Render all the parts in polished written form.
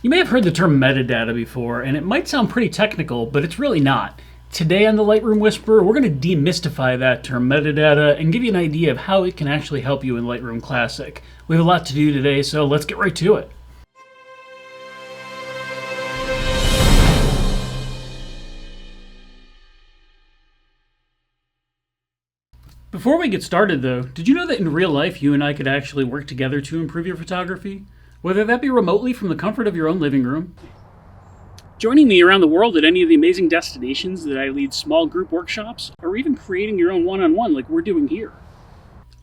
You may have heard the term metadata before, and it might sound pretty technical, but it's really not. Today on the Lightroom Whisperer, we're going to demystify that term metadata and give you an idea of how it can actually help you in Lightroom Classic. We have a lot to do today, so let's get right to it. Before we get started though, did you know that in real life you and I could actually work together to improve your photography? Whether that be remotely from the comfort of your own living room, joining me around the world at any of the amazing destinations that I lead small group workshops, or even creating your own one-on-one like we're doing here.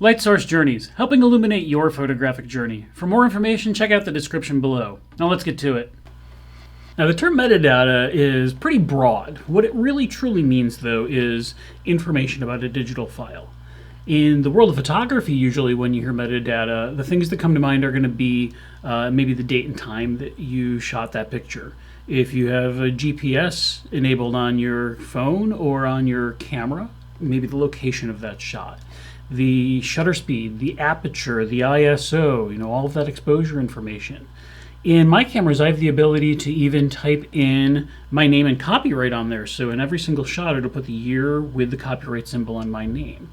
LightSource Journeys, helping illuminate your photographic journey. For more information, check out the description below. Now let's get to it. Now the term metadata is pretty broad. What it really truly means though is information about a digital file. In the world of photography, usually when you hear metadata, the things that come to mind are going to be maybe the date and time that you shot that picture. If you have a GPS enabled on your phone or on your camera, maybe the location of that shot, the shutter speed, the aperture, the ISO, all of that exposure information. In my cameras, I have the ability to even type in my name and copyright on there. So in every single shot, it'll put the year with the copyright symbol on my name.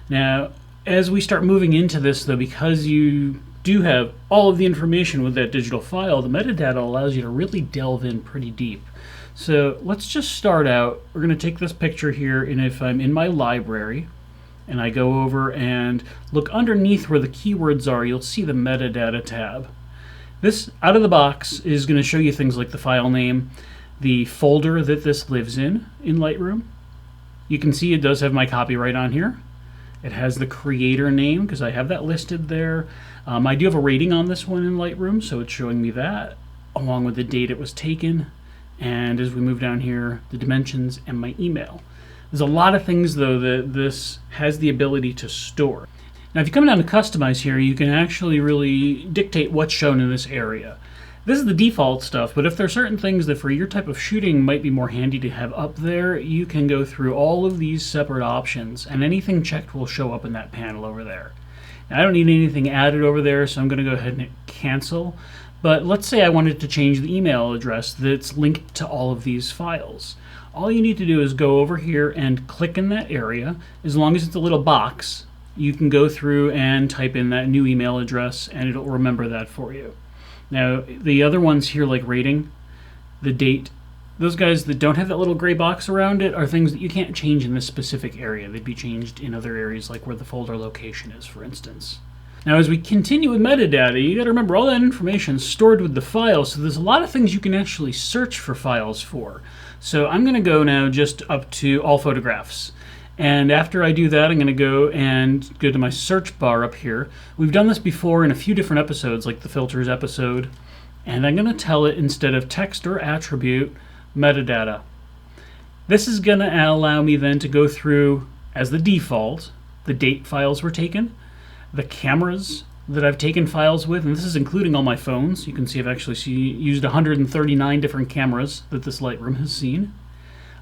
Now, as we start moving into this, though, because you do have all of the information with that digital file, the metadata allows you to really delve in pretty deep. So let's just start out. We're going to take this picture here, and if I'm in my library, and I go over and look underneath where the keywords are, you'll see the metadata tab. This, out of the box, is going to show you things like the file name, the folder that this lives in Lightroom. You can see it does have my copyright on here. It has the creator name because I have that listed there. I do have a rating on this one in Lightroom, so it's showing me that, along with the date it was taken. And as we move down here, the dimensions and my email. There's a lot of things, though, that this has the ability to store. Now, if you come down to Customize here, you can actually really dictate what's shown in this area. This is the default stuff, but if there are certain things that for your type of shooting might be more handy to have up there, you can go through all of these separate options, and anything checked will show up in that panel over there. Now, I don't need anything added over there, so I'm going to go ahead and hit Cancel. But let's say I wanted to change the email address that's linked to all of these files. All you need to do is go over here and click in that area. As long as it's a little box, you can go through and type in that new email address, and it'll remember that for you. Now, the other ones here, like rating, the date, those guys that don't have that little gray box around it are things that you can't change in this specific area. They'd be changed in other areas, like where the folder location is, for instance. Now, as we continue with metadata, you got to remember all that information is stored with the file, so there's a lot of things you can actually search for files for. So I'm going to go now just up to all photographs. And after I do that, I'm going to go to my search bar up here. We've done this before in a few different episodes, like the filters episode. And I'm going to tell it, instead of text or attribute, metadata. This is going to allow me then to go through, as the default, the date files were taken, the cameras that I've taken files with, and this is including all my phones. You can see I've actually used 139 different cameras that this Lightroom has seen.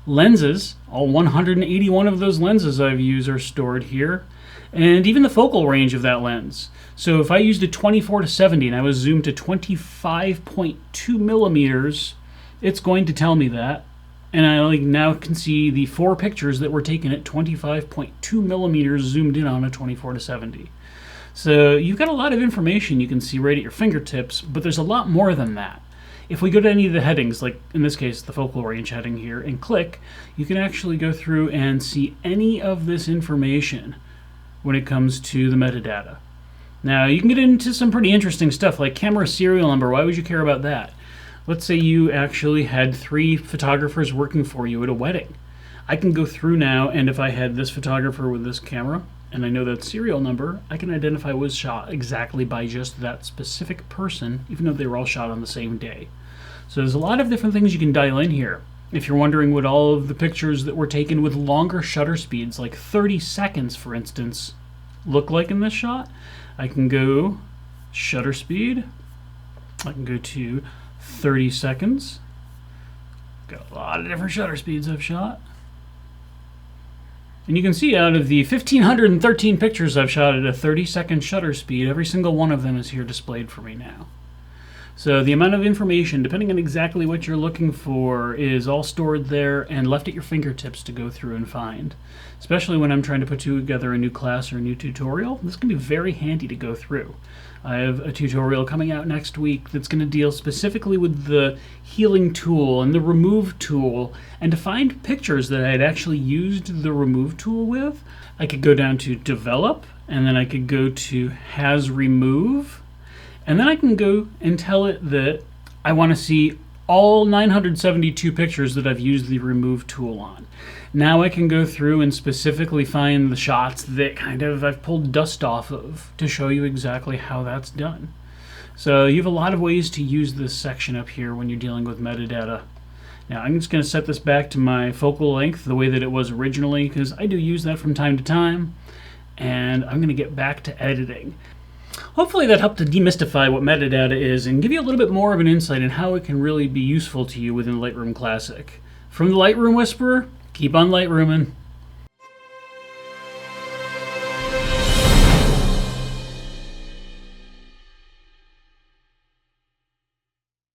Lenses, all 181 of those lenses I've used are stored here, and even the focal range of that lens. So if I used a 24-70 and I was zoomed to 25.2 millimeters, it's going to tell me that. And I now can see the 4 pictures that were taken at 25.2 millimeters zoomed in on a 24-70. So you've got a lot of information you can see right at your fingertips, but there's a lot more than that. If we go to any of the headings, like in this case the focal range heading here, and click, you can actually go through and see any of this information when it comes to the metadata. Now you can get into some pretty interesting stuff like camera serial number. Why would you care about that? Let's say you actually had 3 photographers working for you at a wedding. I can go through now, and if I had this photographer with this camera, and I know that serial number, I can identify was shot exactly by just that specific person, even though they were all shot on the same day. So there's a lot of different things you can dial in here. If you're wondering what all of the pictures that were taken with longer shutter speeds, like 30 seconds for instance, look like in this shot, I can go shutter speed, I can go to 30 seconds, got a lot of different shutter speeds I've shot. And you can see out of the 1,513 pictures I've shot at a 30-second shutter speed, every single one of them is here displayed for me now. So the amount of information, depending on exactly what you're looking for, is all stored there and left at your fingertips to go through and find. Especially when I'm trying to put together a new class or a new tutorial, this can be very handy to go through. I have a tutorial coming out next week that's going to deal specifically with the healing tool and the remove tool, and to find pictures that I had actually used the remove tool with, I could go down to develop, and then I could go to has remove, and then I can go and tell it that I want to see all 972 pictures that I've used the remove tool on. Now I can go through and specifically find the shots that I've pulled dust off of to show you exactly how that's done. So you have a lot of ways to use this section up here when you're dealing with metadata. Now I'm just going to set this back to my focal length the way that it was originally, because I do use that from time to time, and I'm going to get back to editing. Hopefully that helped to demystify what metadata is and give you a little bit more of an insight in how it can really be useful to you within Lightroom Classic. From the Lightroom Whisperer, keep on Lightrooming.